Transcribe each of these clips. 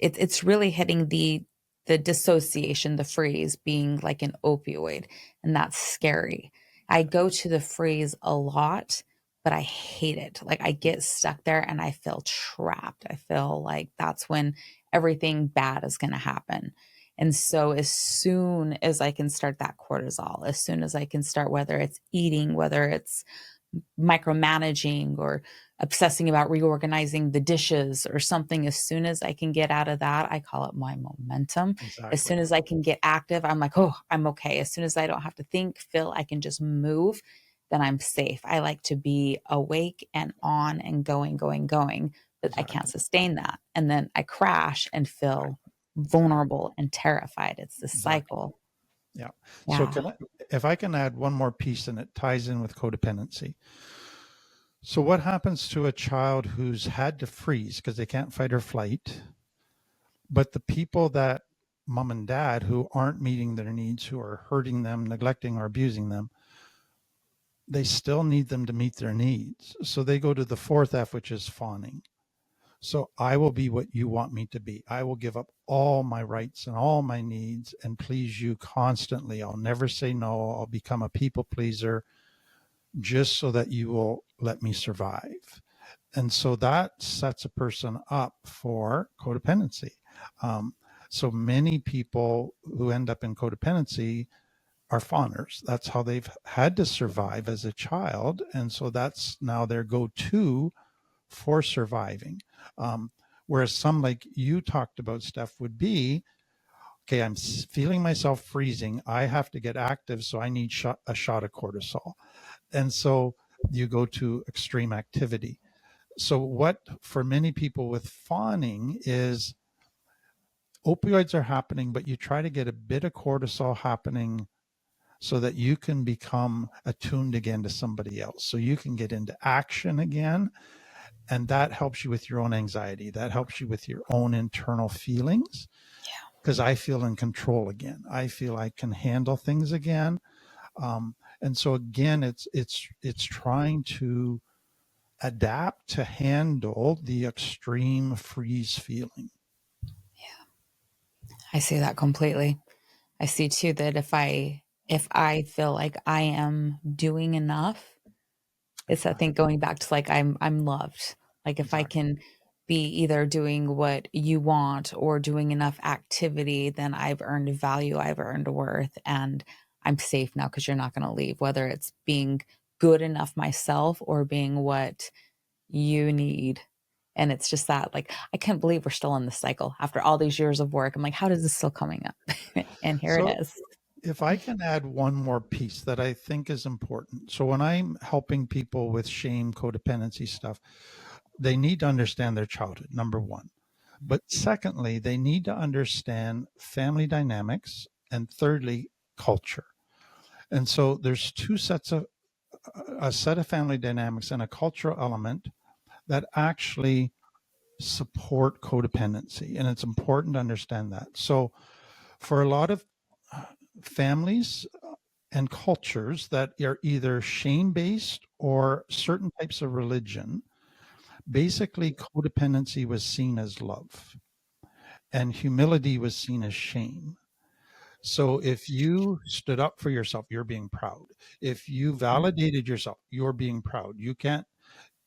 it's really hitting the dissociation, the freeze being like an opioid, and that's scary. I go to the freeze a lot, but I hate it. Like I get stuck there and I feel trapped. I feel like that's when everything bad is going to happen. And so as soon as I can start that cortisol, as soon as I can start, whether it's eating, whether it's micromanaging or obsessing about reorganizing the dishes or something, as soon as I can get out of that, I call it my momentum. As Exactly. soon as I can get active, I'm like, oh, I'm okay. As soon as I don't have to think, feel, I can just move, then I'm safe. I like to be awake and on and going, going, going, but I can't Exactly. sustain that. And then I crash and feel Exactly. Exactly. vulnerable and terrified. It's the Exactly. cycle. Yeah. So Yeah. if I can add one more piece, and it ties in with codependency. So what happens to a child who's had to freeze because they can't fight or flight, but the people that mom and dad who aren't meeting their needs, who are hurting them, neglecting or abusing them, they still need them to meet their needs. So they go to the fourth F, which is fawning. So I will be what you want me to be. I will give up all my rights and all my needs and please you constantly. I'll never say no. I'll become a people pleaser just so that you will let me survive. And so that sets a person up for codependency. Um, so many people who end up in codependency are fawners. That's how they've had to survive as a child. And so that's now their go-to for surviving. Um, Whereas some like you talked about, Steph, would be, okay, I'm feeling myself freezing. I have to get active. So I need a shot of cortisol. And so you go to extreme activity. So what for many people with fawning is opioids are happening, but you try to get a bit of cortisol happening so that you can become attuned again to somebody else. So you can get into action again. And that helps you with your own anxiety. That helps you with your own internal feelings because I feel in control again. I feel I can handle things again. And so again, it's trying to adapt to handle the extreme freeze feeling. I see that completely. I see too that if I feel like I am doing enough, it's I think Exactly. going back to like I'm loved. Like if I Exactly. can be either doing what you want or doing enough activity, then I've earned value, I've earned worth, and I'm safe now because you're not going to leave. Whether it's being good enough myself or being what you need. And it's just that, like, I can't believe we're still in this cycle after all these years of work. I'm like, how is this still coming up? And here it So is. if I can add one more piece that I think is important. So when I'm helping people with shame, codependency stuff, they need to understand their childhood, number one. But secondly, they need to understand family dynamics. And thirdly, culture. And so there's two sets of a set of family dynamics and a cultural element that actually support codependency. And it's important to understand that. So for a lot of families and cultures that are either shame based or certain types of religion, basically codependency was seen as love and humility was seen as shame. So if you stood up for yourself, you're being proud. If you validated yourself, you're being proud. You can't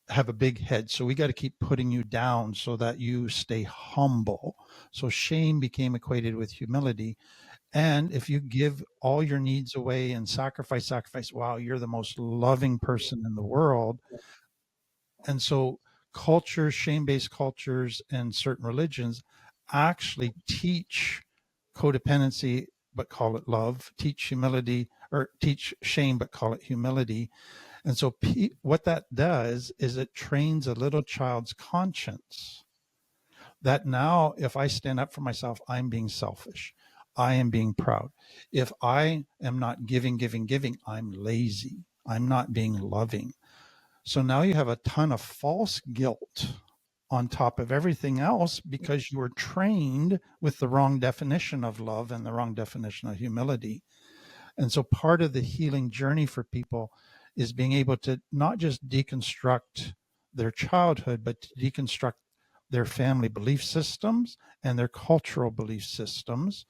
have a big head. So we got to keep putting you down so that you stay humble. So shame became equated with humility. And if you give all your needs away and sacrifice, wow, you're the most loving person in the world. And so cultures, shame-based cultures and certain religions actually teach codependency, but call it love, teach humility, or teach shame, but call it humility. And so what that does is it trains a little child's conscience that now if I stand up for myself, I'm being selfish. I am being proud. If I am not giving, I'm lazy. I'm not being loving. So now you have a ton of false guilt on top of everything else because you were trained with the wrong definition of love and the wrong definition of humility. And so part of the healing journey for people is being able to not just deconstruct their childhood, but to deconstruct their family belief systems and their cultural belief systems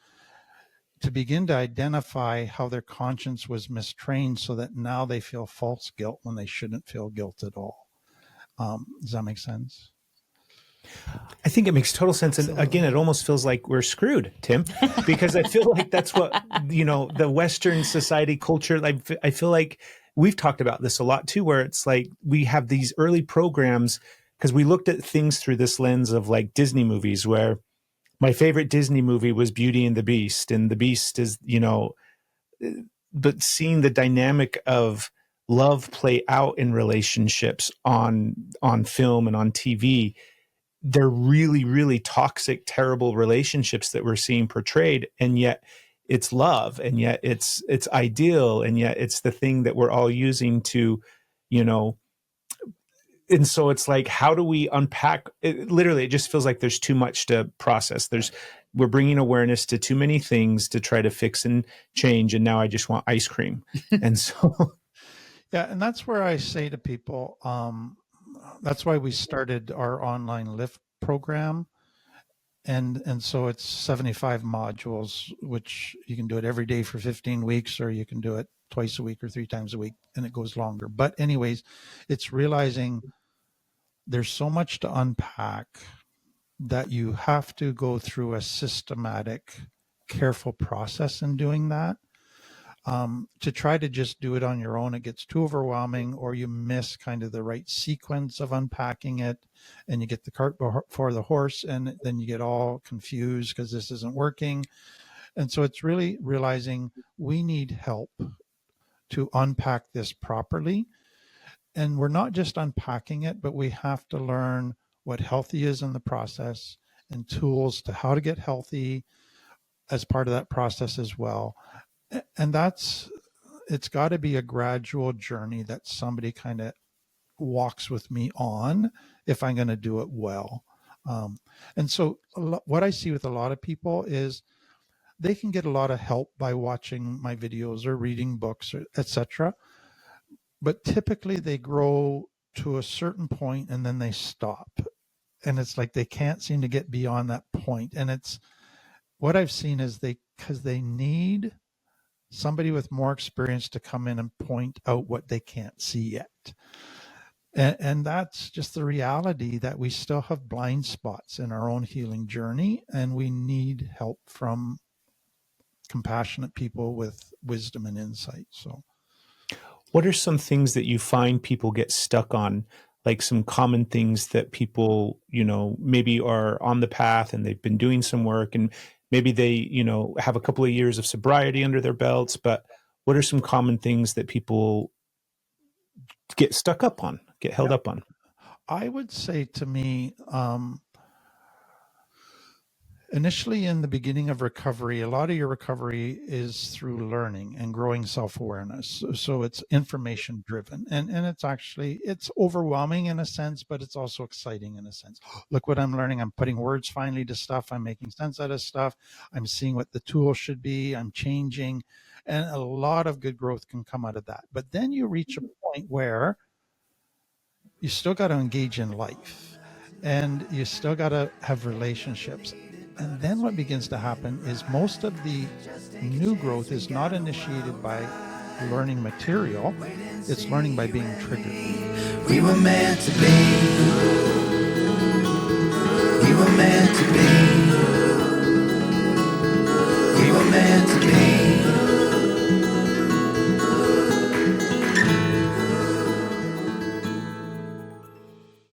to begin to identify how their conscience was mistrained so that now they feel false guilt when they shouldn't feel guilt at all. Does that make sense? I think it makes total sense. And again, it almost feels like we're screwed, Tim, because I feel like that's what, the Western society culture, I feel like we've talked about this a lot too, where it's like we have these early programs because we looked at things through this lens of like Disney movies, where my favorite Disney movie was Beauty and the Beast. And the Beast is, but seeing the dynamic of love play out in relationships on film and on TV, they're really, really toxic, terrible relationships that we're seeing portrayed. And yet it's love, and yet it's ideal, and yet it's the thing that we're all using to, and so it's like, how do we unpack it? Literally, it just feels like there's too much to process. We're bringing awareness to too many things to try to fix and change. And now I just want ice cream. And so. Yeah. And that's where I say to people, that's why we started our online lift program. And so it's 75 modules, which you can do it every day for 15 weeks, or you can do it twice a week or 3 times a week, and it goes longer. But anyways, it's realizing there's so much to unpack that you have to go through a systematic, careful process in doing that. To try to just do it on your own, it gets too overwhelming, or you miss kind of the right sequence of unpacking it, and you get the cart before the horse, and then you get all confused because this isn't working. And so it's really realizing we need help to unpack this properly. And we're not just unpacking it, but we have to learn what healthy is in the process and tools to how to get healthy as part of that process as well. And it's got to be a gradual journey that somebody kind of walks with me on if I'm going to do it well. And so what I see with a lot of people is they can get a lot of help by watching my videos or reading books, or etc. But typically they grow to a certain point and then they stop. And it's like they can't seem to get beyond that point. And it's what I've seen is because they need somebody with more experience to come in and point out what they can't see yet. And that's just the reality, that we still have blind spots in our own healing journey, and we need help from compassionate people with wisdom and insight. So what are some things that you find people get stuck on? Like some common things that people, maybe are on the path and they've been doing some work, and maybe they, have a couple of years of sobriety under their belts, but what are some common things that people get stuck up on, get held up on? I would say, to me, initially in the beginning of recovery, a lot of your recovery is through learning and growing self-awareness. So it's information driven, and it's overwhelming in a sense, but it's also exciting in a sense. Look what I'm learning. I'm putting words finally to stuff. I'm making sense out of stuff. I'm seeing what the tool should be. I'm changing, and a lot of good growth can come out of that. But then you reach a point where you still got to engage in life, and you still got to have relationships. And then what begins to happen is most of the new growth is not initiated by learning material. It's learning by being triggered. We were meant to be. We were meant to be.